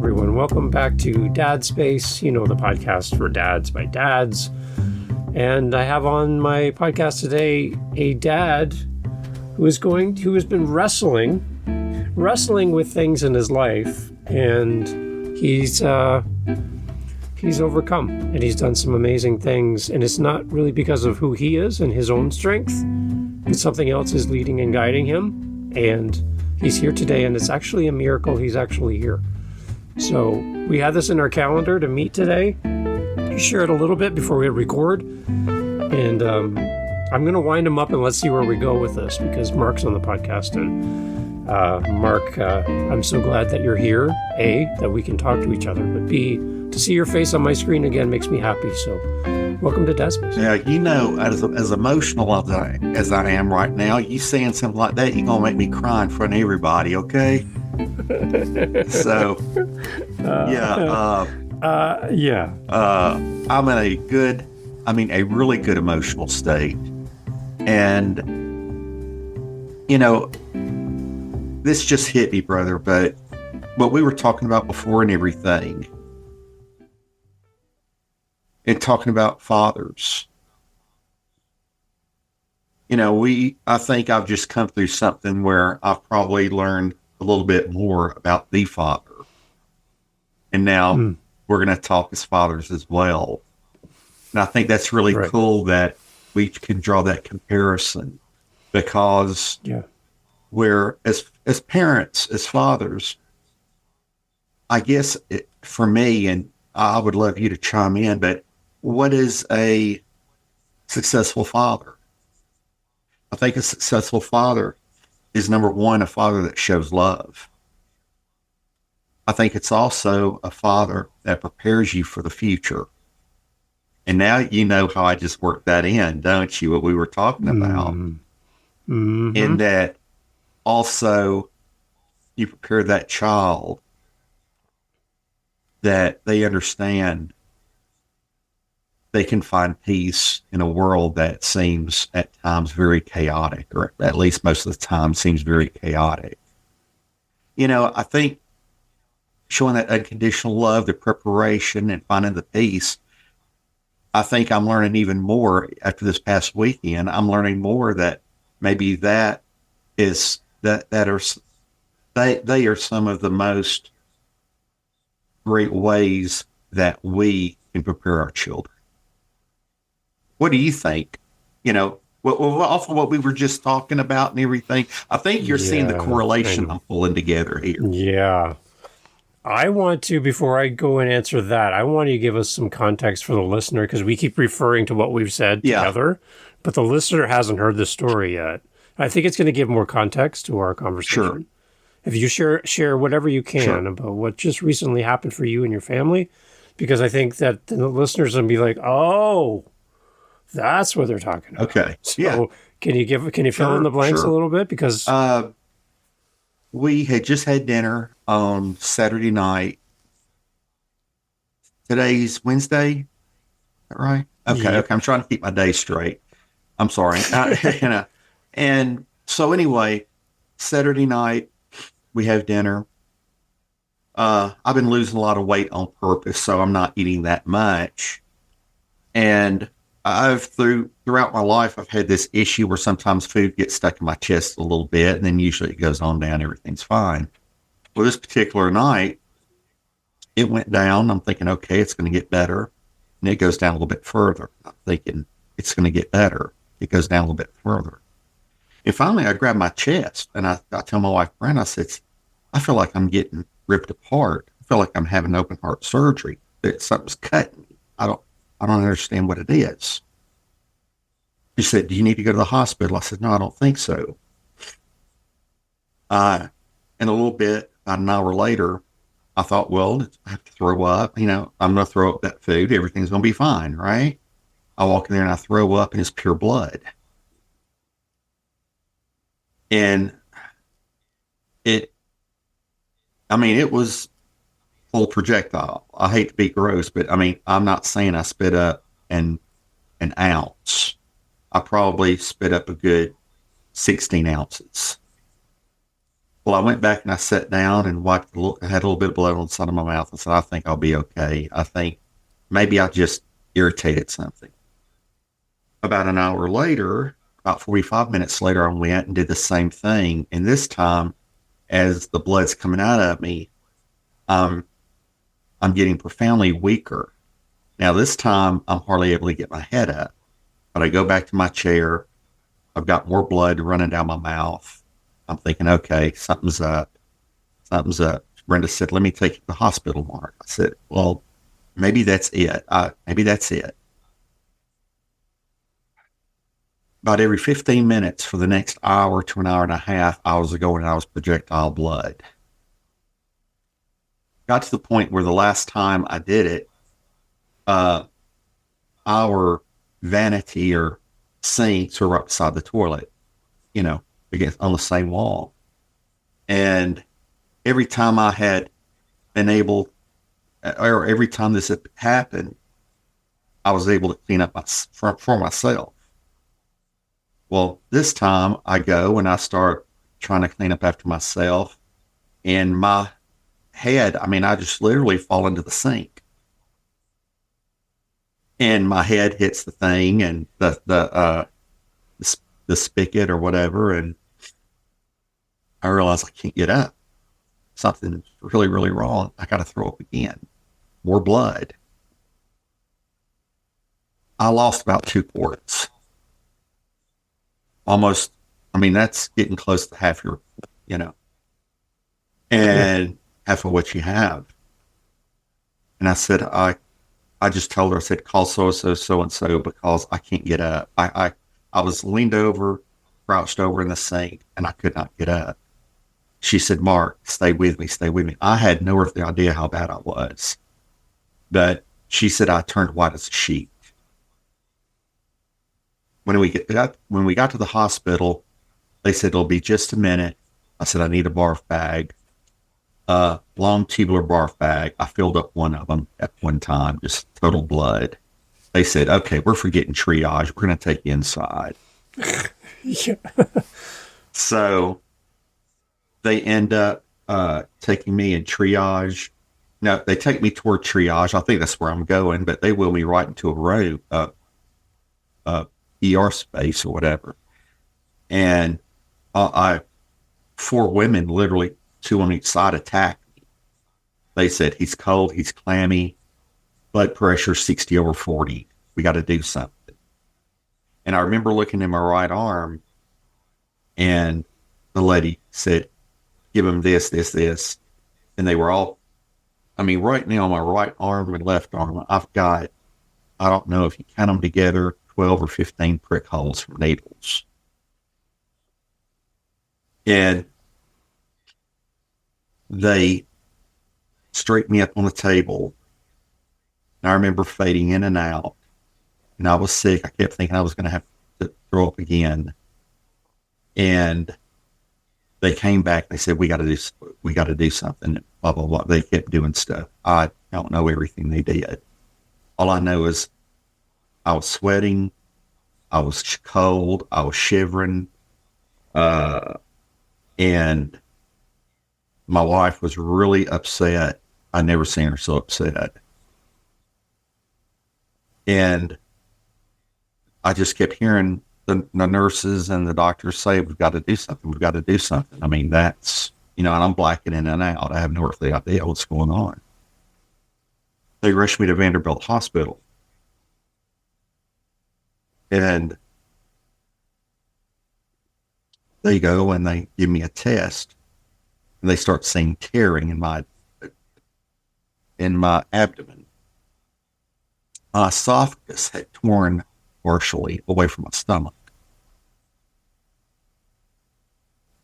everyone. Welcome back to Dad Space, the podcast for dads by dads. And I have on my podcast today a dad who has been wrestling with things in his life, and he's overcome, and he's done some amazing things. And it's not really because of who he is and his own strength, but something else is leading and guiding him. And he's here today, and it's actually a miracle he's actually here. So we had this in our calendar to meet today. You share it a little bit before we record. And I'm going to wind him up and let's see where we go with this, because Mark's on the podcast. And Mark, I'm so glad that you're here. A, that we can talk to each other, but B, to see your face on my screen again makes me happy. So welcome to Dad Space. Yeah, as emotional as I am right now, you saying something like that, you're going to make me cry in front of everybody, okay? So, I'm in a really good emotional state. And, this just hit me, brother, but what we were talking about before and everything, and talking about fathers, I think I've just come through something where I've probably learned a little bit more about the father. And now we're going to talk as fathers as well. And I think that's really cool that we can draw that comparison, because we're, as parents, as fathers, I guess for me, and I would love you to chime in, but what is a successful father? I think a successful father is, number one, a father that shows love. I think it's also a father that prepares you for the future. And now you know how I just worked that in, don't you, what we were talking about? Mm-hmm. And that also you prepare that child that they understand they can find peace in a world that seems at times very chaotic, or at least most of the time seems very chaotic. I think showing that unconditional love, the preparation, and finding the peace, I think I'm learning even more after this past weekend. I'm learning more that maybe they are some of the most great ways that we can prepare our children. What do you think? Off of what we were just talking about and everything, I think you're seeing the correlation I'm pulling together here. Yeah. I want to, before I go and answer that, I want you to give us some context for the listener, because we keep referring to what we've said together, but the listener hasn't heard the story yet. I think it's going to give more context to our conversation. Sure. If you share whatever you can about what just recently happened for you and your family, because I think that the listeners will be like, oh, that's what they're talking about. Okay. So can you fill in the blanks a little bit? Because we had just had dinner on Saturday night. Today's Wednesday. Is that right? Okay. Yep. Okay. I'm trying to keep my day straight. I'm sorry. And so anyway, Saturday night, we have dinner. I've been losing a lot of weight on purpose, so I'm not eating that much. And throughout my life, I've had this issue where sometimes food gets stuck in my chest a little bit, and then usually it goes on down, everything's fine. Well, this particular night, it went down. I'm thinking, okay, it's going to get better. And it goes down a little bit further. I'm thinking, it's going to get better. It goes down a little bit further. And finally, I grabbed my chest, and I tell my wife, Brenda, I said, I feel like I'm getting ripped apart. I feel like I'm having open heart surgery. That something's cutting me. I don't understand what it is. She said, do you need to go to the hospital? I said, no, I don't think so. And a little bit, about an hour later, I thought, well, I have to throw up. I'm going to throw up that food. Everything's going to be fine, right? I walk in there and I throw up, and it's pure blood. And it was full projectile. I hate to be gross, but I'm not saying I spit up an ounce. I probably spit up a good 16 ounces. Well, I went back and I sat down and wiped. I had a little bit of blood on the side of my mouth. I said, I think I'll be okay. I think maybe I just irritated something. About an hour later, about 45 minutes later, I went and did the same thing. And this time, as the blood's coming out of me, I'm getting profoundly weaker. Now, this time, I'm hardly able to get my head up. But I go back to my chair. I've got more blood running down my mouth. I'm thinking, okay, something's up. Something's up. Brenda said, let me take you to the hospital, Mark. I said, well, maybe that's it. Maybe that's it. About every 15 minutes for the next hour to an hour and a half, I was projectile blood. Got to the point where the last time I did it, our vanity or sinks were right beside the toilet, against on the same wall. And every time I had been able, or every time this had happened, I was able to clean up for myself. Well, this time I go and I start trying to clean up after myself, and my head, I just literally fall into the sink. And my head hits the thing and the spigot or whatever, and I realize I can't get up. Something's really, really wrong. I got to throw up again. More blood. I lost about 2 quarts. Almost, that's getting close to half your, and half of what you have. And I said, I just told her, I said, call so-and-so because I can't get up. I was leaned over, crouched over in the sink, and I could not get up. She said, Mark, stay with me. I had no earthly idea how bad I was. But she said I turned white as a sheet. When we got to the hospital, they said, it'll be just a minute. I said, I need a barf bag. Long tubular barf bag. I filled up one of them at one time, just total blood. They said, okay, we're forgetting triage. We're going to take you inside. Yeah. So they end up taking me in triage. No, they take me toward triage. I think that's where I'm going, but they wheel me right into a row, ER space or whatever. And 4 women, literally 2 on each side, attacked me. They said, he's cold, he's clammy, blood pressure 60/40. We got to do something. And I remember looking in my right arm, and the lady said, give him this. And they were all, right now, my right arm and left arm, I've got, I don't know if you count them together, 12 or 15 prick holes from needles. And they straightened me up on the table. And I remember fading in and out. And I was sick. I kept thinking I was going to have to throw up again. And they came back. They said, we got to do something. Blah, blah, blah. They kept doing stuff. I don't know everything they did. All I know is I was sweating. I was cold. I was shivering. And my wife was really upset. I never seen her so upset. And I just kept hearing the nurses and the doctors say, we've got to do something. That's, and I'm blacking in and out. I have no earthly idea what's going on. They rushed me to Vanderbilt Hospital. And they go and they give me a test. And they start seeing tearing in my abdomen. My esophagus had torn partially away from my stomach.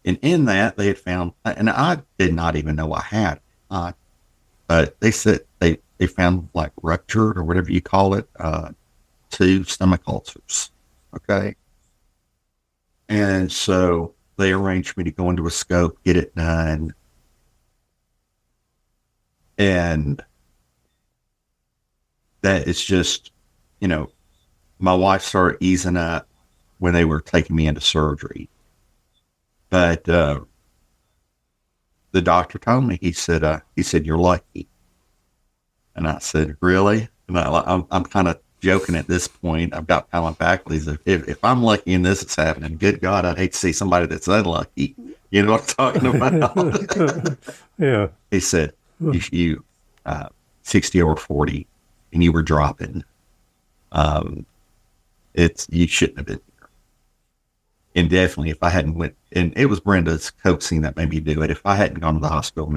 And in that, they had found, and I did not even know I had it, but they said they found like ruptured or whatever you call it, 2 stomach ulcers. Okay. And so they arranged me to go into a scope, get it done. And that is just, my wife started easing up when they were taking me into surgery. But the doctor told me, he said, "You're lucky." And I said, "Really?" And I'm kind of joking at this point. I've got kind of my faculties. If I'm lucky and this is happening, good God, I'd hate to see somebody that's unlucky. You know what I'm talking about? Yeah. He said, "You 60 over 40, and you were dropping. You shouldn't have been here." And definitely, if I hadn't went, and it was Brenda's coaxing that made me do it. If I hadn't gone to the hospital, when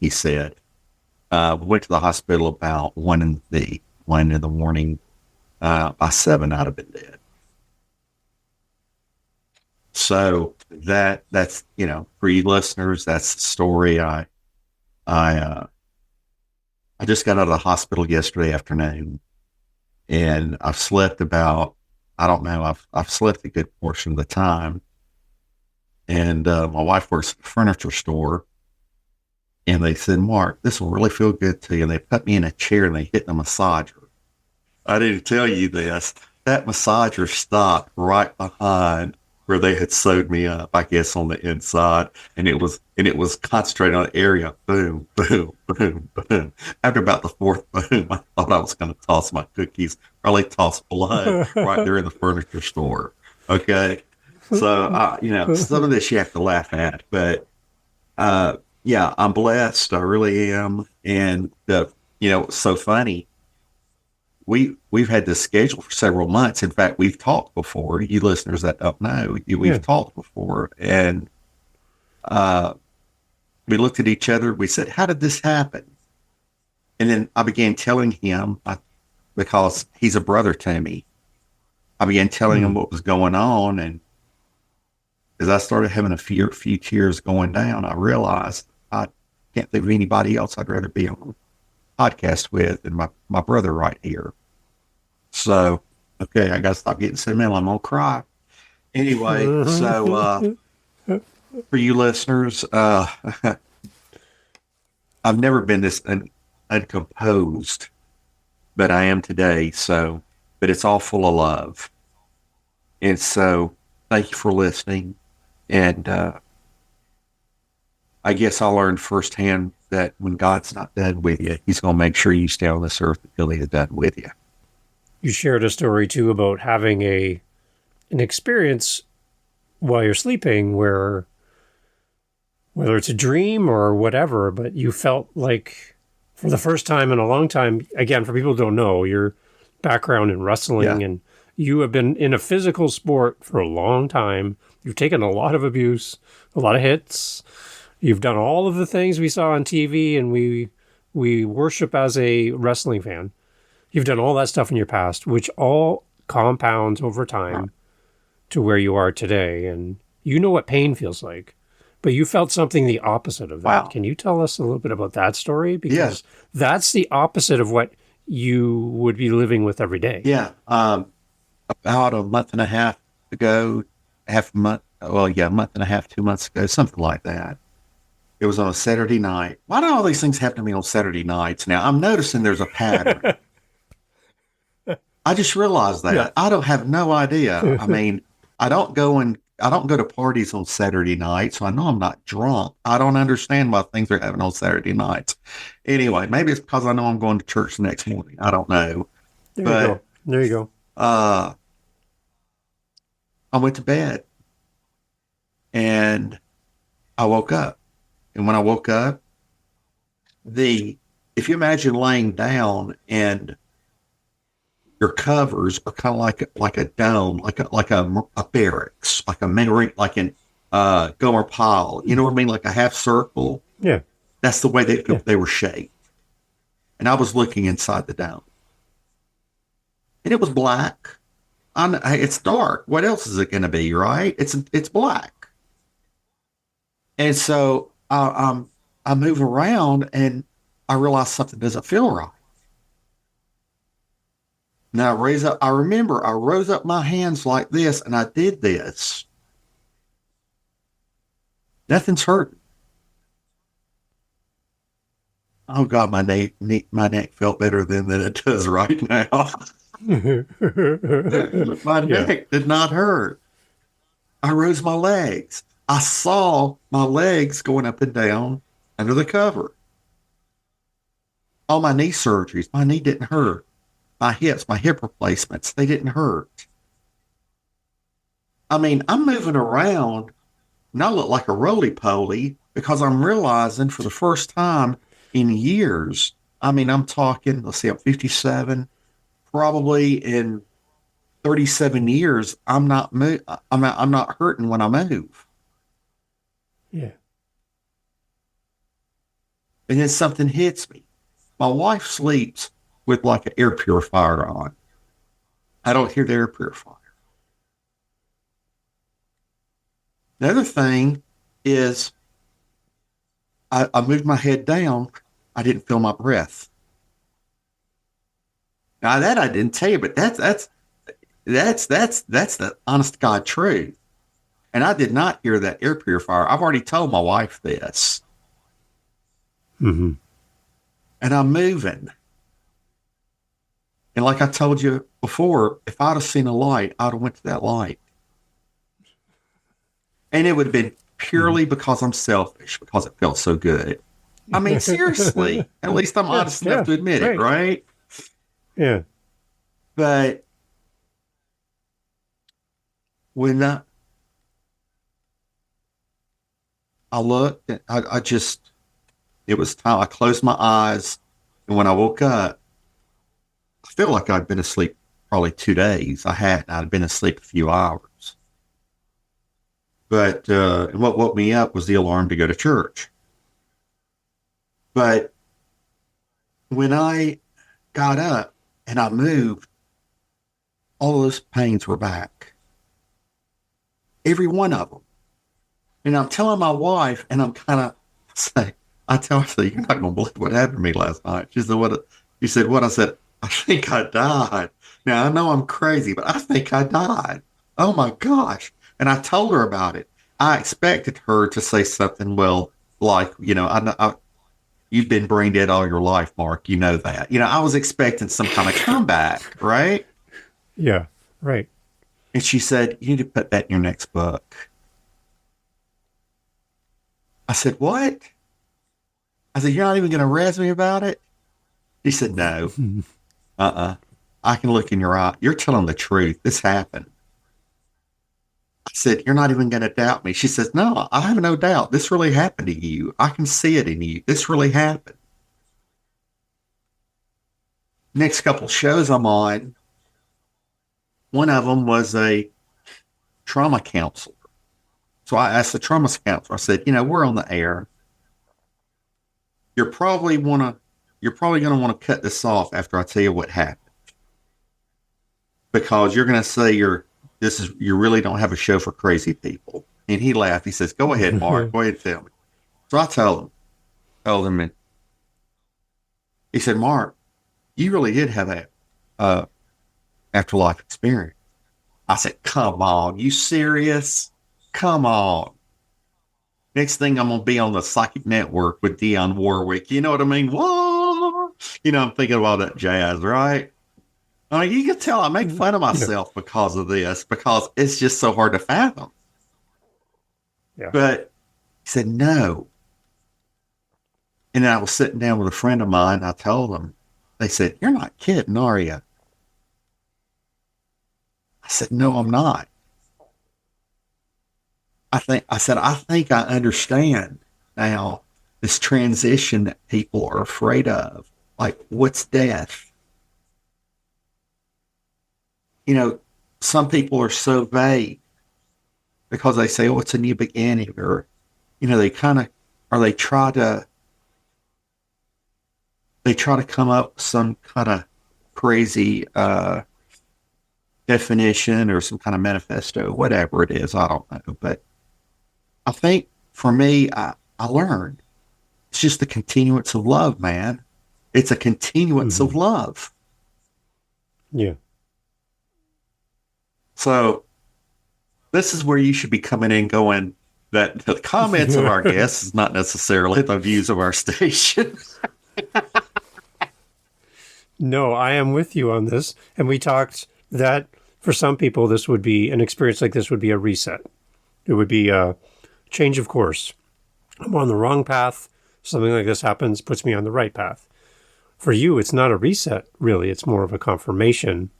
he said, we went to the hospital about 1 in the morning. By 7, I'd have been dead. So that's for you listeners, that's the story. I just got out of the hospital yesterday afternoon, and I've slept about, I don't know, I've slept a good portion of the time. And my wife works at a furniture store, and they said, "Mark, this will really feel good to you." And they put me in a chair and they hit the massager. I didn't tell you this. That massager stopped right behind where they had sewed me up, I guess, on the inside. And it was concentrated on the area. Boom, boom, boom, boom. After about the 4th boom, I thought I was going to toss my cookies, probably toss blood right there in the furniture store. Okay. So, some of this you have to laugh at, but, yeah, I'm blessed. I really am. And, it's so funny. We've had this schedule for several months. In fact, we've talked before. You listeners that don't know, we've talked before. And we looked at each other. We said, "How did this happen?" And then I began telling him, because he's a brother to me, I began telling him what was going on. And as I started having a few tears going down, I realized I can't think of anybody else I'd rather be on a podcast with than my brother right here. So, okay, I got to stop getting sentimental. I'm going to cry. Anyway, so for you listeners, I've never been this uncomposed, but I am today. So, but it's all full of love. And so thank you for listening. And I guess I learned firsthand that when God's not done with you, he's going to make sure you stay on this earth until he is done with you. You shared a story, too, about having an experience while you're sleeping where, whether it's a dream or whatever, but you felt like for the first time in a long time, again, for people who don't know, your background in wrestling, and you have been in a physical sport for a long time. You've taken a lot of abuse, a lot of hits. You've done all of the things we saw on TV and we worship as a wrestling fan. You've done all that stuff in your past, which all compounds over time to where you are today. And you know what pain feels like, but you felt something the opposite of that. Wow. Can you tell us a little bit about that story? Because that's the opposite of what you would be living with every day. Yeah. About a month and a half ago, a month and a half, 2 months ago, something like that. It was on a Saturday night. Why do all these things happen to me on Saturday nights? Now, I'm noticing there's a pattern. I just realized that. Yeah. I don't have no idea. I mean, I don't go to parties on Saturday night, so I know I'm not drunk. I don't understand why things are happening on Saturday nights. Anyway, maybe it's because I know I'm going to church the next morning. I don't know. There you go. I went to bed and I woke up. And when I woke up, if you imagine laying down and your covers are kind of like a dome, like a barracks, like a marine, like in Gomer Pyle. You know what I mean? Like a half circle. Yeah. That's the way they were shaped. And I was looking inside the dome. And it was black. It's dark. What else is it going to be, right? It's black. And so I move around and I realize something doesn't feel right. Now I remember I rose up my hands like this and I did this. Nothing's hurting. Oh God, my neck felt better then than it does right now. My neck did not hurt. I rose my legs. I saw my legs going up and down under the cover. All my knee surgeries, my knee didn't hurt. My hips, my hip replacements, they didn't hurt. I mean, I'm moving around and I look like a roly-poly because I'm realizing for the first time in years, I mean, I'm talking, let's see, I'm 57, probably in 37 years, I'm not hurting when I move. Yeah. And then something hits me. My wife sleeps with like an air purifier on. I don't hear the air purifier. The other thing is I moved my head down. I didn't feel my breath. Now that I didn't tell you, but that's the honest to God truth. And I did not hear that air purifier. I've already told my wife this. Mm-hmm. And I'm moving. And like I told you before, if I'd have seen a light, I'd have went to that light. And it would have been purely because I'm selfish, because it felt so good. I mean, seriously. At least I'm honest enough to admit it, right? Yeah. But when I looked, I just, it was time. I closed my eyes. And when I woke up, I feel like I'd been asleep probably 2 days. I hadn't. I'd been asleep a few hours. But what woke me up was the alarm to go to church. But when I got up and I moved, all those pains were back. Every one of them. And I'm telling my wife, and I'm kind of saying, I tell her, you're not going to believe what happened to me last night. She said, what? She said, what? I said, I think I died. Now, I know I'm crazy, but I think I died. Oh, my gosh. And I told her about it. I expected her to say something, well, like, you've been brain dead all your life, Mark. You know that. I was expecting some kind of comeback, right? Yeah, right. And she said, you need to put that in your next book. I said, what? I said, you're not even going to razz me about it? She said, no. I can look in your eye. You're telling the truth. This happened. I said, you're not even going to doubt me. She says, no, I have no doubt. This really happened to you. I can see it in you. This really happened. Next couple shows I'm on, one of them was a trauma counselor. So I asked the trauma counselor, I said, we're on the air. You're probably going to want to cut this off after I tell you what happened. Because you're going to say you really don't have a show for crazy people. And he laughed. He says, go ahead, Mark. Go ahead and tell me. So I told him, and he said, Mark, you really did have that afterlife experience. I said, come on, you serious? Come on. Next thing I'm going to be on the Psychic Network with Dionne Warwick. You know what I mean? Whoa! I'm thinking of all that jazz, right? I mean, you can tell I make fun of myself because of this, because it's just so hard to fathom. Yeah. But he said, no. And then I was sitting down with a friend of mine. And I told them, they said, you're not kidding, are you? I said, no, I'm not. I think I understand now this transition that people are afraid of. Like, what's death? Some people are so vague because they say, oh, it's a new beginning, or, they try to come up with some kind of crazy definition or some kind of manifesto, whatever it is. I don't know. But I think for me, I learned it's just the continuance of love, man. It's a continuance of love. Yeah. So this is where you should be coming in going that the comments of our guests is not necessarily the views of our station. No, I am with you on this. And we talked that for some people, this would be an experience like this would be a reset. It would be change of course. I'm on the wrong path. Something like this happens, puts me on the right path. For you, it's not a reset, really. It's more of a confirmation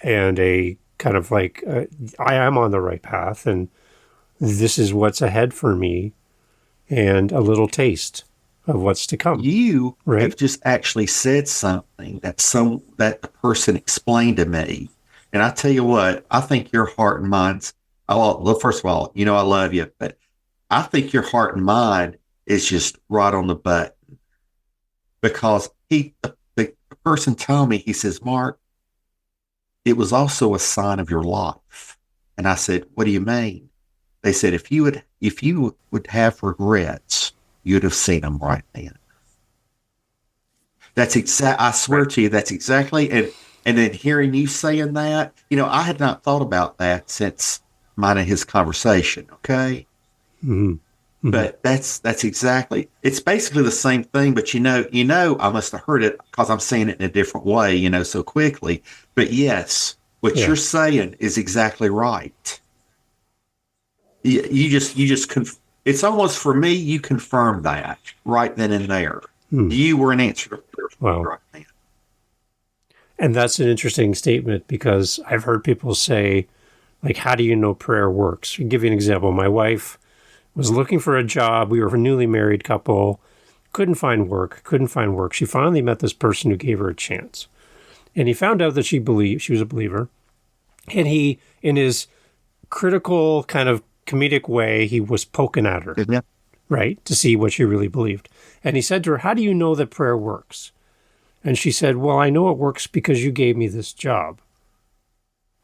and a kind of like, I am on the right path, and this is what's ahead for me, and a little taste of what's to come. You right? have just actually said something that the person explained to me. And I tell you what, I think your heart and mind's, well, first of all, I love you, but I think your heart and mind is just right on the button, because the person told me, he says, Mark, it was also a sign of your life. And I said, what do you mean? They said, if you would have regrets, you'd have seen them right then. That's I swear to you, that's exactly. And then hearing you saying that, I had not thought about that since mine and his conversation. Okay. Mm-hmm. Mm-hmm. But that's exactly, it's basically the same thing, but I must have heard it because I'm saying it in a different way, so quickly. But yes, what you're saying is exactly right. It's almost, for me, you confirmed that right then and there. You were an answer to prayer. Wow. Right then. And that's an interesting statement, because I've heard people say, like, how do you know prayer works? I'll give you an example. My wife was looking for a job. We were a newly married couple, couldn't find work. She finally met this person who gave her a chance. And he found out that she was a believer. And he, in his critical kind of comedic way, he was poking at her, right, to see what she really believed. And he said to her, how do you know that prayer works? And she said, well, I know it works because you gave me this job.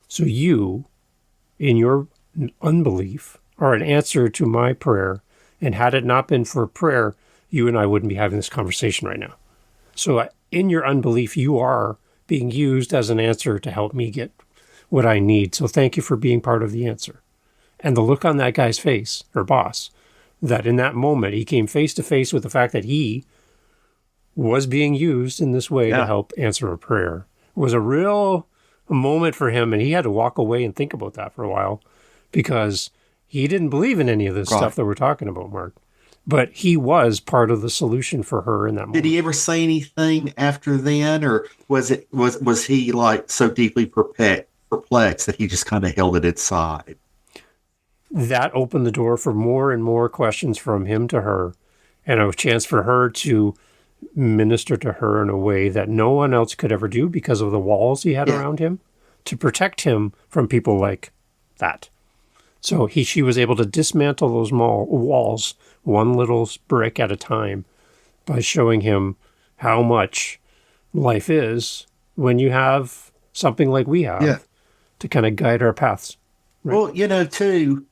So you, in your unbelief, are an answer to my prayer. And had it not been for prayer, you and I wouldn't be having this conversation right now. So in your unbelief, you are being used as an answer to help me get what I need. So thank you for being part of the answer. And the look on that guy's face, her boss, that in that moment he came face to face with the fact that he was being used in this way to help answer a prayer, was a real moment for him. And he had to walk away and think about that for a while, because he didn't believe in any of this stuff that we're talking about, Mark. But he was part of the solution for her in that moment. Did he ever say anything after then, or was he like so deeply perplexed that he just kind of held it inside? That opened the door for more and more questions from him to her, and a chance for her to minister to her in a way that no one else could ever do, because of the walls he had around him to protect him from people like that. So she was able to dismantle those walls one little brick at a time by showing him how much life is when you have something like we have to kind of guide our paths. Right? Well, too,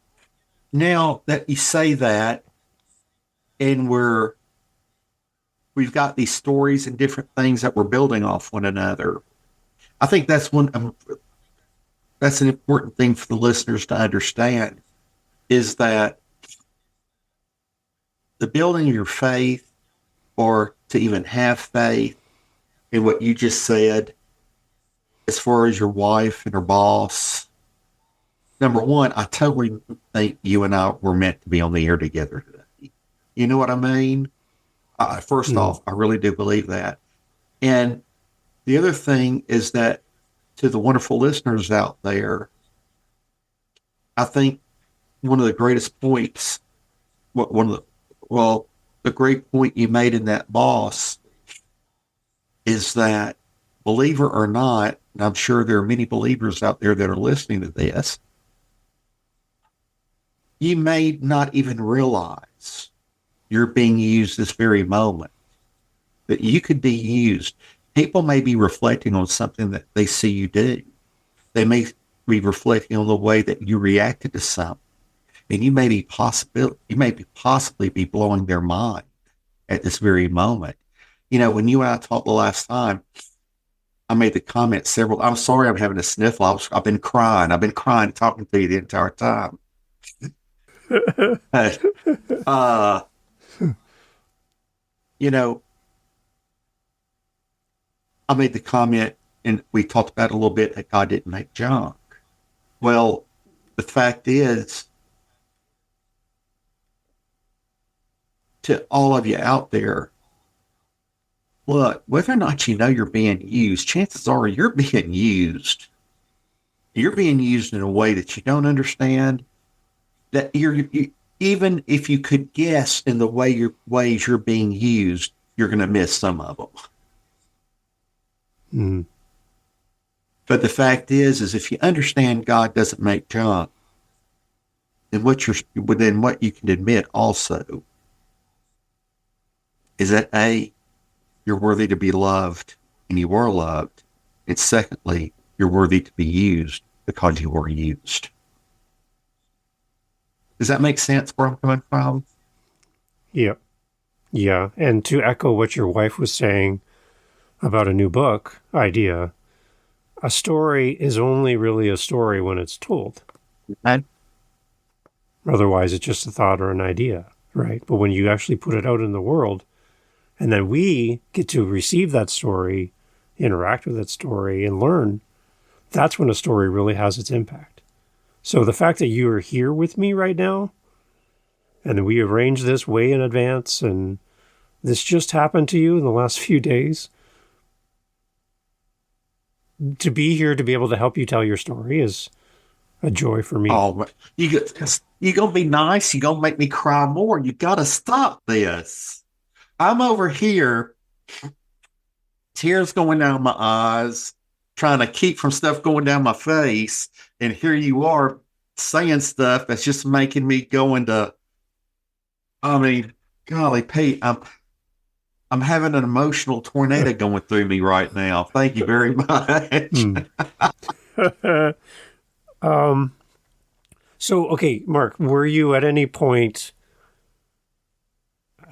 now that you say that, and we've got these stories and different things that we're building off one another, I think that's that's an important thing for the listeners to understand, is that the building of your faith, or to even have faith in what you just said, as far as your wife and her boss, number one, I totally think you and I were meant to be on the air together today. You know what I mean? First off, I really do believe that. And the other thing is that, to the wonderful listeners out there, I think one of the greatest points, the great point you made in that boss, is that, believer or not, and I'm sure there are many believers out there that are listening to this, you may not even realize you're being used this very moment, that you could be used. People may be reflecting on something that they see you do. They may be reflecting on the way that you reacted to something, and you may possibly be blowing their mind at this very moment. When you and I talked the last time, I made the comment I'm sorry I'm having a sniffle. I've been crying talking to you the entire time. I made the comment, and we talked about it a little bit, that God didn't make junk. Well, the fact is, to all of you out there, look, whether or not you know you're being used, chances are you're being used. You're being used in a way that you don't understand. That even if you could guess in the ways you're being used, you're going to miss some of them. Mm. But the fact is if you understand God doesn't make junk, then what you can admit also is that A, you're worthy to be loved, and you were loved. And secondly, you're worthy to be used because you were used. Does that make sense where I'm coming from? Yep. Yeah. And to echo what your wife was saying about a new book idea, a story is only really a story when it's told. And Otherwise, it's just a thought or an idea, right? But when you actually put it out in the world, and then we get to receive that story, interact with that story, and learn, that's when a story really has its impact. So the fact that you are here with me right now, and we arranged this way in advance, and this just happened to you in the last few days, to be here to be able to help you tell your story is a joy for me. oh, you gonna be nice. You gonna make me cry more. You gotta stop this. I'm over here, tears going down my eyes, trying to keep from stuff going down my face, and here you are saying stuff that's just making me go into. I mean, golly, Pete, I'm having an emotional tornado going through me right now. Thank you very much. So, okay, Mark, were you at any point,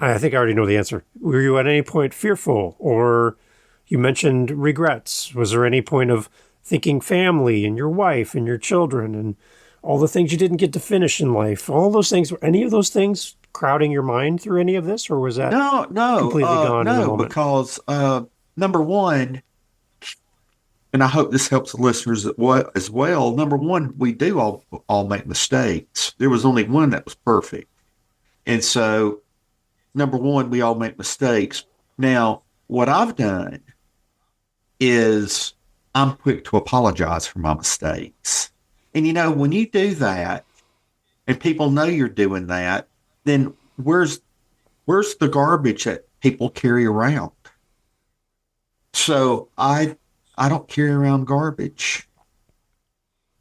I think I already know the answer, were you at any point fearful, or you mentioned regrets? Was there any point of thinking family and your wife and your children and all the things you didn't get to finish in life? All those things, were any of those things crowding your mind through any of this, or was that completely gone in the moment? Because number one, and I hope this helps the listeners as well. Number one, we do all make mistakes. There was only one that was perfect, and so number one, we all make mistakes. Now, what I've done is I'm quick to apologize for my mistakes, and when you do that, and people know you're doing that, then where's the garbage that people carry around? So I don't carry around garbage.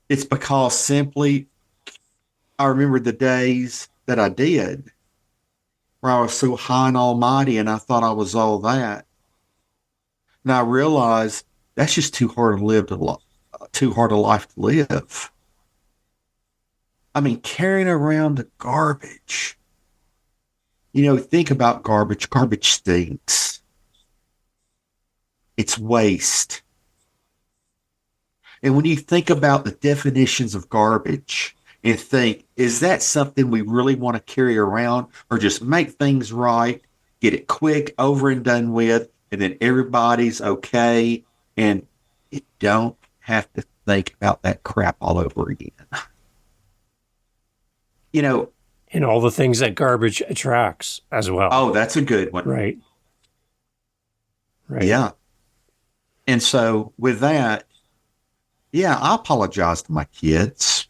It's because simply I remember the days that I did where I was so high and almighty and I thought I was all that. And I realized that's just too hard a life to live. I mean, carrying around the garbage. Think about garbage. Garbage stinks. It's waste. And when you think about the definitions of garbage and think, is that something we really want to carry around, or just make things right, get it quick, over and done with, and then everybody's okay, and you don't have to think about that crap all over again? And all the things that garbage attracts as well. Oh, that's a good one. Right. Yeah. And so with that, yeah, I apologize to my kids.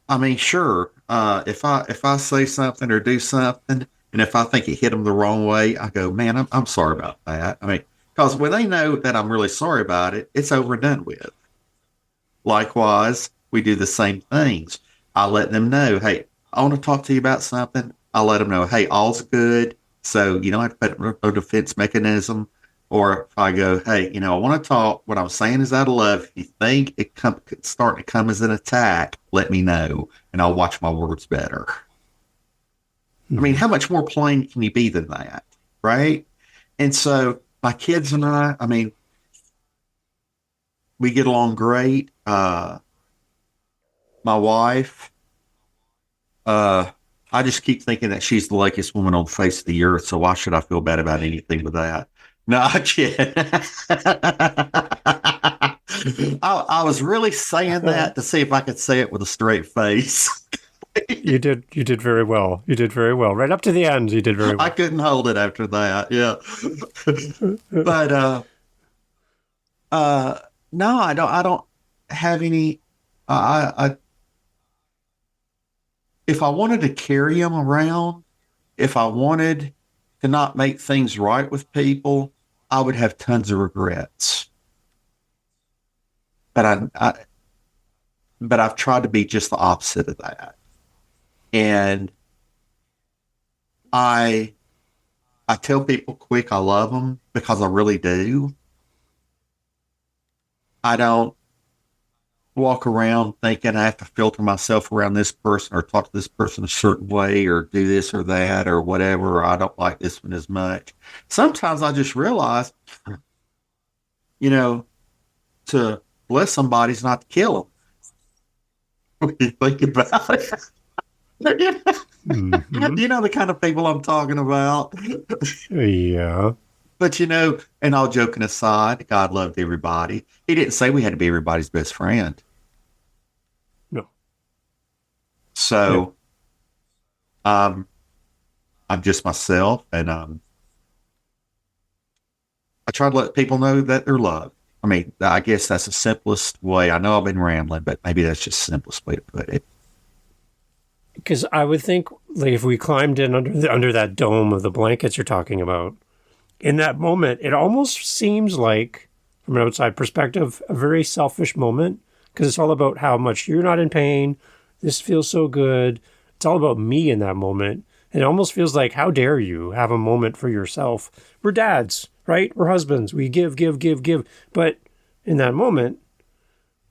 I mean, sure, if I say something or do something, and if I think it hit them the wrong way, I go, man, I'm sorry about that. I mean, because when they know that I'm really sorry about it, it's over and done with. Likewise, we do the same things. I let them know, hey, I want to talk to you about something. I let them know, hey, all's good. So you don't have to put a defense mechanism. Or if I go, hey, I want to talk. What I'm saying is out of love. If you think it's starting to come as an attack, let me know, and I'll watch my words better. I mean, how much more plain can you be than that, right? And so my kids and I mean, we get along great. My wife, I just keep thinking that she's the luckiest woman on the face of the earth, so why should I feel bad about anything with that? No, I'm kidding. I was really saying that to see if I could say it with a straight face. You did very well. You did very well. Right up to the end, you did very I well. couldn't hold it after that. Yeah. But uh no, I don't have any I if I wanted to carry them around, if I wanted to not make things right with people, I would have tons of regrets. But but I've tried to be just the opposite of that. And I I tell people quick I love them because I really do. I don't walk around thinking I have to filter myself around this person or talk to this person a certain way or do this or that or whatever. Or I don't like this one as much. Sometimes I just realize, you know, to bless somebody's not to kill them. When you think about it. Mm-hmm. You know the kind of people I'm talking about. Yeah. But and all joking aside, God loved everybody. He didn't say we had to be everybody's best friend. No. Yeah. So I'm just myself, and I try to let people know that they're loved. I mean, I guess that's the simplest way. I know I've been rambling, but maybe that's just the simplest way to put it. Because I would think, like, if we climbed in under that dome of the blankets you're talking about, in that moment, it almost seems like, from an outside perspective, a very selfish moment. Because it's all about how much you're not in pain. This feels so good. It's all about me in that moment. And it almost feels like, how dare you have a moment for yourself? We're dads, right? We're husbands. We give, give, give, give. But in that moment,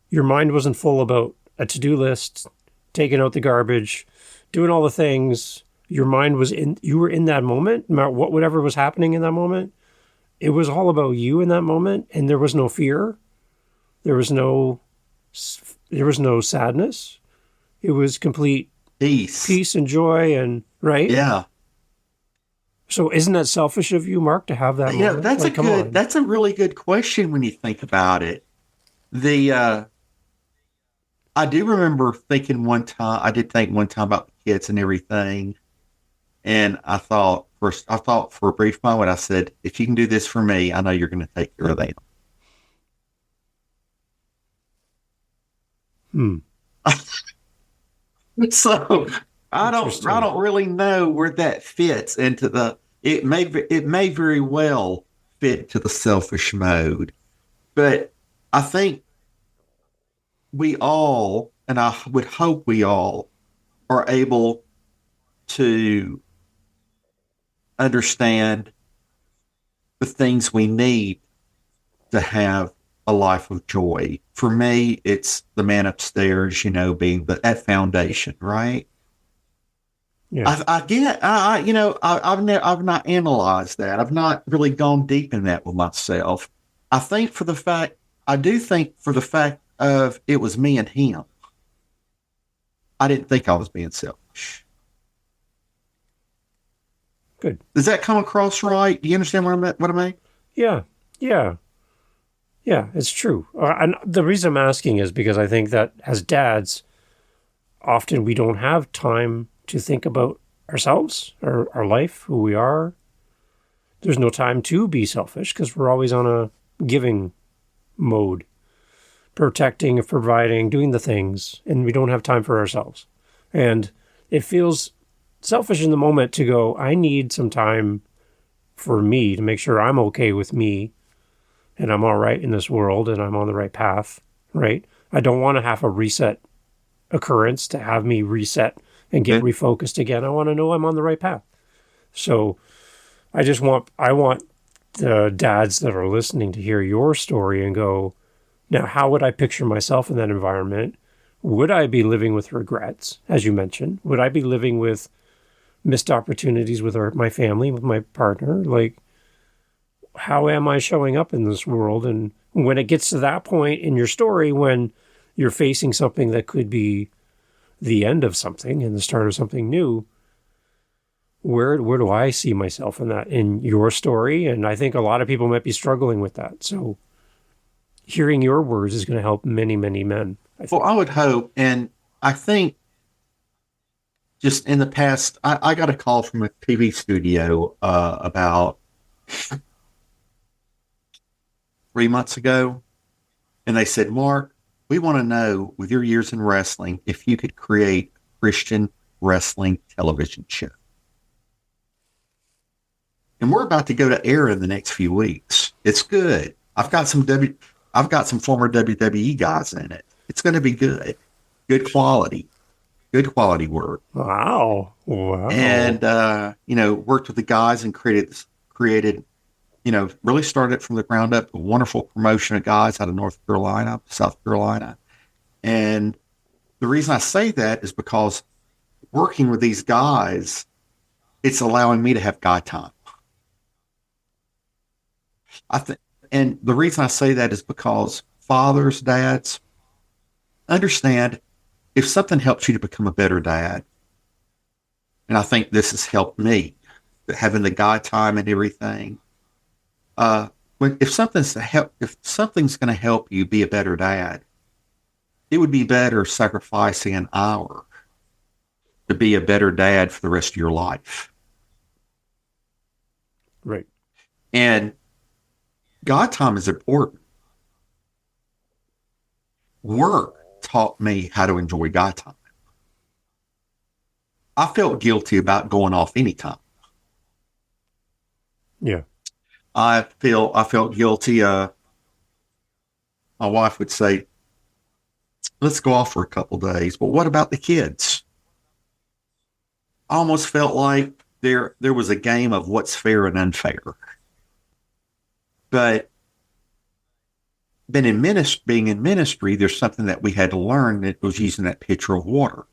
your mind wasn't full about a to-do list, taking out the garbage, doing all the things. Your mind was you were in that moment, no matter whatever was happening in that moment. It was all about you in that moment. And there was no fear. There was no sadness. It was complete Peace. and joy, and right. Yeah. So isn't that selfish of you, Mark, to have that moment? That's like, come on. that's a really good question when you think about it. The I do remember thinking one time, I did think one time about the kids and everything. And I thought for a brief moment, I said, if you can do this for me, I know you're going to take care of them. Hmm. So I don't really know where that fits into it may very well fit to the selfish mode, but I think we all, and I would hope we all, are able to understand the things we need to have a life of joy. For me, it's the man upstairs, being that foundation, right? Yeah. I get, I've not analyzed that. I've not really gone deep in that with myself. I do think for the fact of it was me and him, I didn't think I was being selfish. Good. Does that come across right? Do you understand what I mean? Yeah. Yeah. Yeah, it's true. And the reason I'm asking is because I think that as dads, often we don't have time to think about ourselves, our life, who we are. There's no time to be selfish because we're always on a giving mode, protecting, providing, doing the things, and we don't have time for ourselves. And it feels selfish in the moment to go, I need some time for me to make sure I'm okay with me and I'm all right in this world and I'm on the right path, right? I don't want to have a reset occurrence to have me reset and get refocused again. I want to know I'm on the right path. So I want the dads that are listening to hear your story and go, now, how would I picture myself in that environment? Would I be living with regrets, as you mentioned? Would I be living with missed opportunities with my family, with my partner? Like, how am I showing up in this world? And when it gets to that point in your story, when you're facing something that could be the end of something and the start of something new, where do I see myself in that, in your story? And I think a lot of people might be struggling with that. So hearing your words is going to help many, many men. Well, I would hope. And I think just in the past, I got a call from a TV studio about 3 months ago, and they said, Mark, we want to know, with your years in wrestling, if you could create a Christian wrestling television show. And we're about to go to air in the next few weeks. It's good. I've got some former WWE guys in it. It's going to be good. Good quality work. Wow. And worked with the guys and created, really started it from the ground up. A wonderful promotion of guys out of North Carolina, South Carolina. And the reason I say that is because working with these guys, it's allowing me to have guy time. And the reason I say that is because fathers, dads, understand if something helps you to become a better dad, and I think this has helped me, having the guy time and everything. If something's going to help you be a better dad, it would be better sacrificing an hour to be a better dad for the rest of your life. Right. And God time is important. Work taught me how to enjoy God time. I felt guilty about going off anytime. Yeah. I felt guilty. My wife would say, let's go off for a couple days. But what about the kids? I almost felt like there was a game of what's fair and unfair. But being in ministry, there's something that we had to learn that was using that pitcher of water.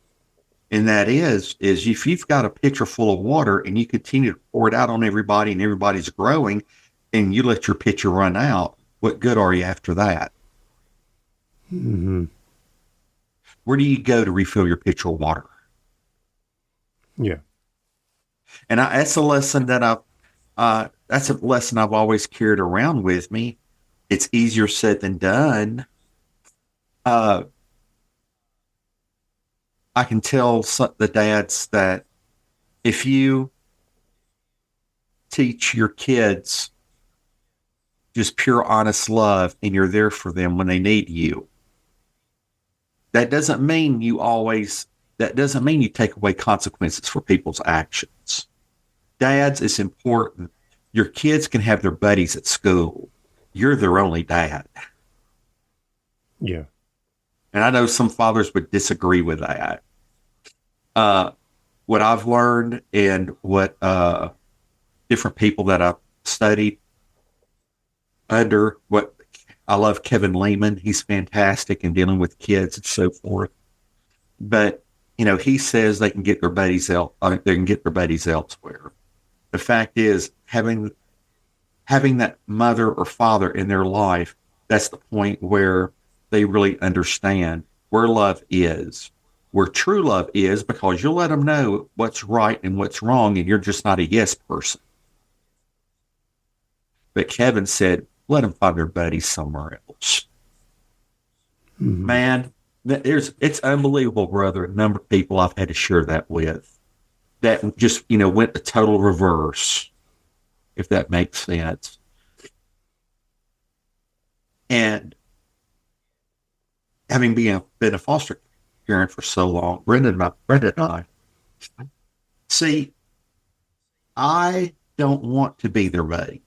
And that is if you've got a pitcher full of water and you continue to pour it out on everybody and everybody's growing and you let your pitcher run out, what good are you after that? Mm-hmm. Where do you go to refill your pitcher of water? Yeah. And that's a lesson that I've always carried around with me. It's easier said than done. I can tell the dads that if you teach your kids just pure, honest love and you're there for them when they need you, that doesn't mean you take away consequences for people's actions. Dads, it's important. Your kids can have their buddies at school. You're their only dad. Yeah. And I know some fathers would disagree with that. What I've learned and what different people that I've studied under, what I love Kevin Lehman. He's fantastic in dealing with kids and so forth. But, he says they can get their buddies elsewhere. The fact is, having that mother or father in their life, that's the point where they really understand where love is, where true love is, because you'll let them know what's right and what's wrong, and you're just not a yes person. But Kevin said, let them find their buddies somewhere else. Mm-hmm. Man, it's unbelievable, brother, the number of people I've had to share that with that just, went the total reverse, if that makes sense. And having been a foster parent for so long, Brenda and I, see, I don't want to be their buddy.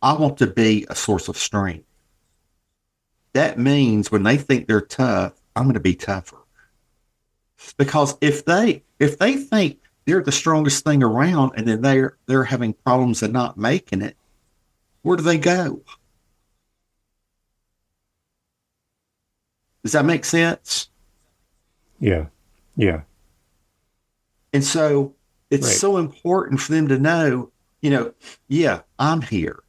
I want to be a source of strength. That means when they think they're tough, I'm going to be tougher. Because if they think they're the strongest thing around and then they're having problems and not making it, where do they go? Does that make sense? Yeah. Yeah. And so it's so important for them to know, yeah, I'm here.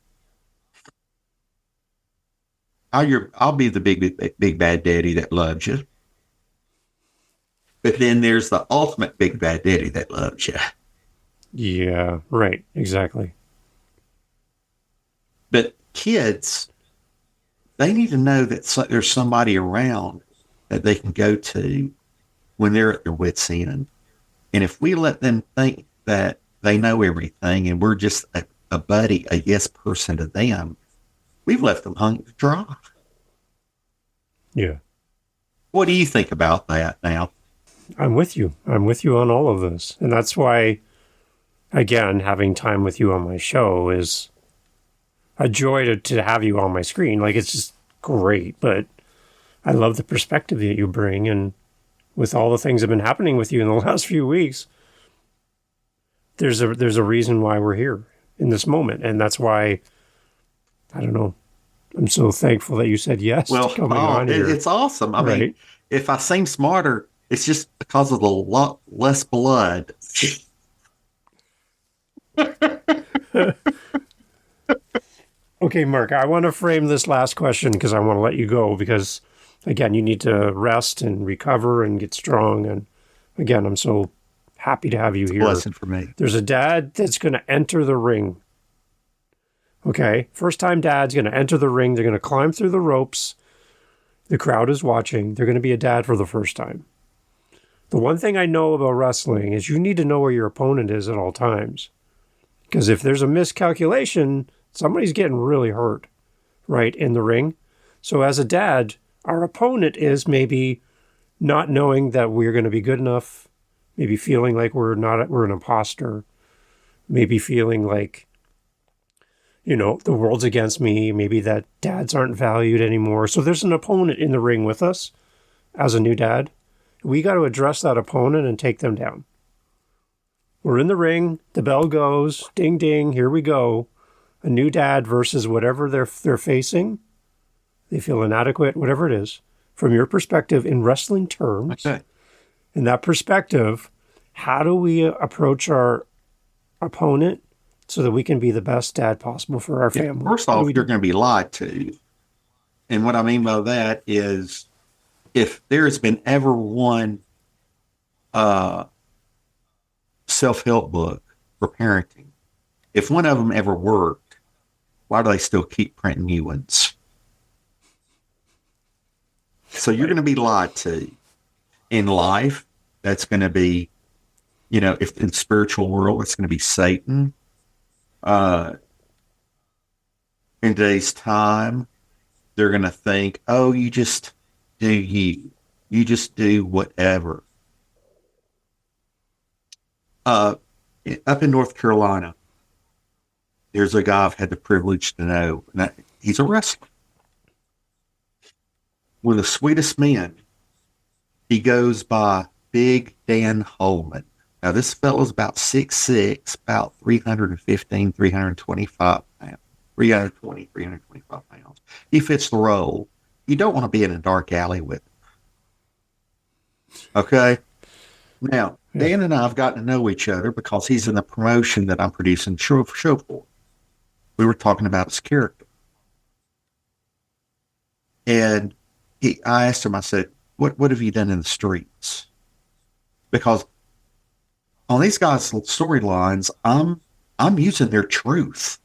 I'll be the big bad daddy that loves you. But then there's the ultimate big bad daddy that loves you. Yeah, right. Exactly. But kids, they need to know that there's somebody around that they can go to when they're at their wits' end. And if we let them think that they know everything and we're just a buddy, a yes person to them, we've left them hung to dry. Yeah. What do you think about that now? I'm with you. I'm with you on all of this. And that's why, again, having time with you on my show is a joy to have you on my screen. Like, it's just great. But I love the perspective that you bring. And with all the things that have been happening with you in the last few weeks, there's a reason why we're here in this moment. And that's why, I don't know, I'm so thankful that you said yes to coming on here. It's awesome. I mean, if I seem smarter, it's just because of the lot less blood. Okay, Mark, I want to frame this last question because I want to let you go because, again, you need to rest and recover and get strong. And again, I'm so happy to have you here. Blessing for me. There's a dad that's going to enter the ring. Okay, first time dad's going to enter the ring. They're going to climb through the ropes. The crowd is watching. They're going to be a dad for the first time. The one thing I know about wrestling is you need to know where your opponent is at all times. Because if there's a miscalculation, somebody's getting really hurt, right, in the ring. So as a dad, our opponent is maybe not knowing that we're going to be good enough, maybe feeling like we're an imposter, maybe feeling like, you know, the world's against me, maybe that dads aren't valued anymore. So there's an opponent in the ring with us as a new dad. We got to address that opponent and take them down. We're in the ring, the bell goes, ding, ding, here we go. A new dad versus whatever they're facing. They feel inadequate, whatever it is. From your perspective, in wrestling terms, Okay. in that perspective, how do we approach our opponent so that we can be the best dad possible for our family? First off, you're going to be lied to. And what I mean by that is if there's been ever one self-help book for parenting, if one of them ever worked, why do they still keep printing new ones? So you're going to be lied to. In life, that's going to be, you know, if in the spiritual world, it's going to be Satan. In today's time, they're going to think, oh, you just do you. You just do whatever. Up in North Carolina, there's a guy I've had the privilege to know. He's a wrestler. One of the sweetest men. He goes by Big Dan Holman. Now, this fellow's about 6'6", about 315, 325 pounds. 320, 325 pounds. He fits the role. You don't want to be in a dark alley with him. Okay? Now, Dan and I have gotten to know each other because he's in the promotion that I'm producing show for. We were talking about his character. And I asked him, I said, what have you done in the streets? Because on these guys' storylines, I'm using their truth.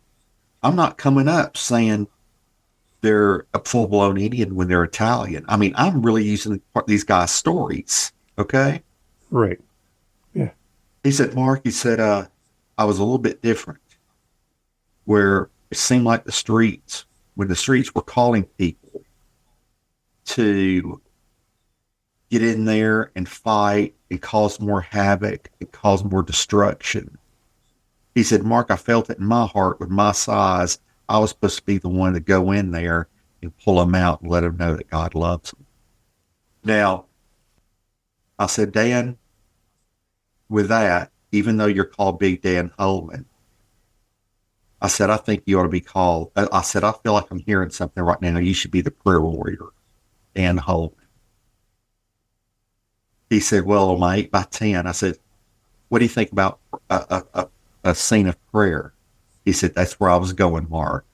I'm not coming up saying they're a full-blown Indian when they're Italian. I mean, I'm really using these guys' stories. Okay? Right. Yeah. He said, Mark, I was a little bit different. Where it seemed like when the streets were calling people to get in there and fight and cause more havoc and cause more destruction. He said, Mark, I felt it in my heart with my size. I was supposed to be the one to go in there and pull them out and let them know that God loves them. Now, I said, Dan, with that, even though you're called Big Dan Holman, I said, I think you ought to be called. I said, I feel like I'm hearing something right now. You should be the prayer warrior, Dan Holman. He said, well, on my 8x10, I said, what do you think about a scene of prayer? He said, that's where I was going, Mark.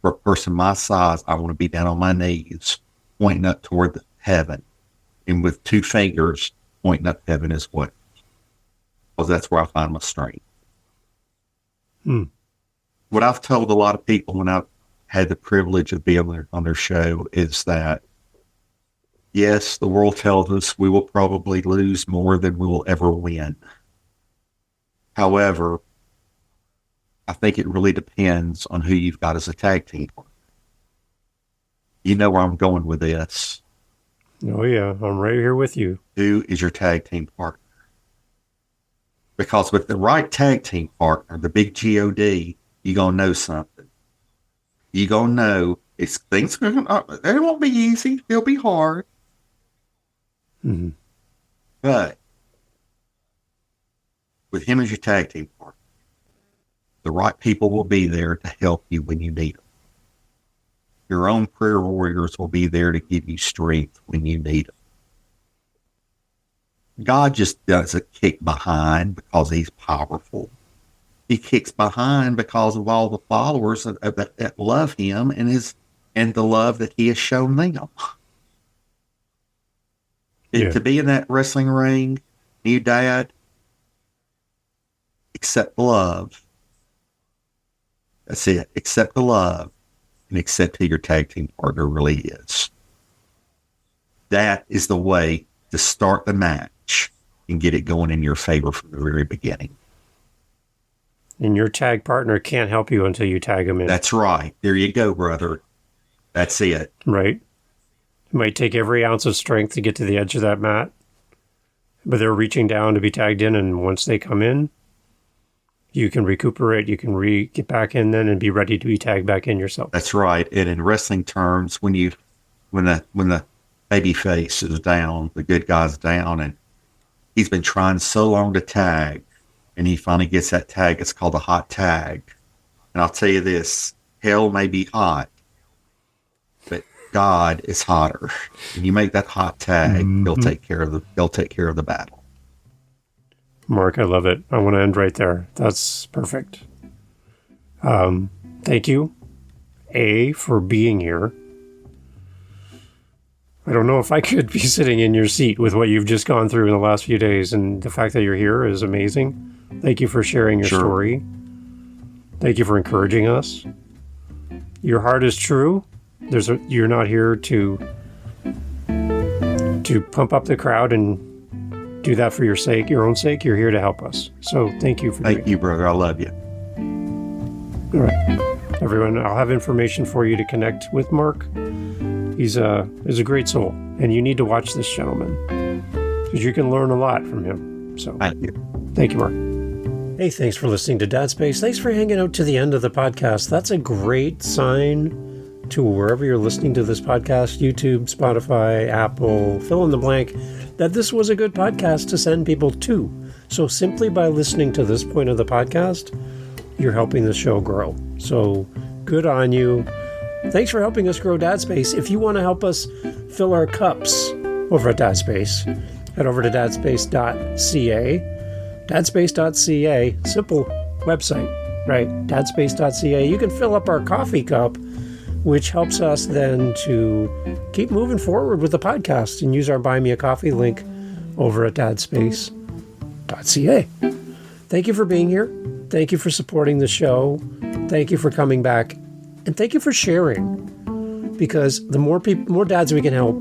For a person my size, I want to be down on my knees, pointing up toward heaven, and with two fingers pointing up heaven as well. Because that's where I find my strength. What I've told a lot of people when I've had the privilege of being on their show is that Yes, the world tells us we will probably lose more than we will ever win. However, I think it really depends on who you've got as a tag team partner. You know where I'm going with this. Oh, yeah. I'm right here with you. Who is your tag team partner? Because with the right tag team partner, the big God, you're going to know something. You're going to know things it won't be easy. They'll be hard. Mm-hmm. But with him as your tag team partner, the right people will be there to help you when you need them. Your own prayer warriors will be there to give you strength when you need them. God just doesn't kick behind because he's powerful. He kicks behind because of all the followers that love him and the love that he has shown them. Yeah. To be in that wrestling ring, new dad, accept the love. That's it. Accept the love and accept who your tag team partner really is. That is the way to start the match and get it going in your favor from the very beginning. And your tag partner can't help you until you tag him in. That's right. There you go, brother. That's it. Right. It might take every ounce of strength to get to the edge of that mat, but they're reaching down to be tagged in, and once they come in, you can recuperate, you can get back in then and be ready to be tagged back in yourself. That's right. And in wrestling terms, when the baby face is down, the good guy's down, and he's been trying so long to tag, and he finally gets that tag, it's called a hot tag. And I'll tell you this, hell may be hot, but God is hotter. And you make that hot tag, he'll take care of the battle. Mark, I love it. I want to end right there. That's perfect. Thank you, for being here. I don't know if I could be sitting in your seat with what you've just gone through in the last few days, and the fact that you're here is amazing. Thank you for sharing your story. Thank you for encouraging us. Your heart is true. You're not here to pump up the crowd and do that for your own sake. You're here to help us. So thank you for Thank you, brother. I love you. All right. Everyone, I'll have information for you to connect with Mark. He's a great soul, and you need to watch this gentleman because you can learn a lot from him. So Thank you. Thank you, Mark. Hey, thanks for listening to Dad Space. Thanks for hanging out to the end of the podcast. That's a great sign to wherever you're listening to this podcast, YouTube, Spotify, Apple, fill in the blank, that this was a good podcast to send people to. So simply by listening to this point of the podcast, you're helping the show grow. So good on you. Thanks for helping us grow Dad Space. If you want to help us fill our cups over at Dad Space, head over to dadspace.ca. Dadspace.ca, simple website, right? Dadspace.ca. You can fill up our coffee cup, which helps us then to keep moving forward with the podcast, and use our Buy Me a Coffee link over at dadspace.ca. Thank you for being here. Thank you for supporting the show. Thank you for coming back. And thank you for sharing, because the more dads we can help,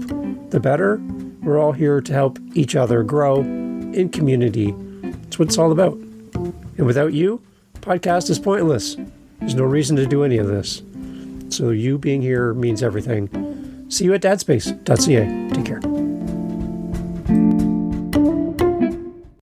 the better. We're all here to help each other grow in community. That's what it's all about. And without you, the podcast is pointless. There's no reason to do any of this. So you being here means everything. See you at dadspace.ca.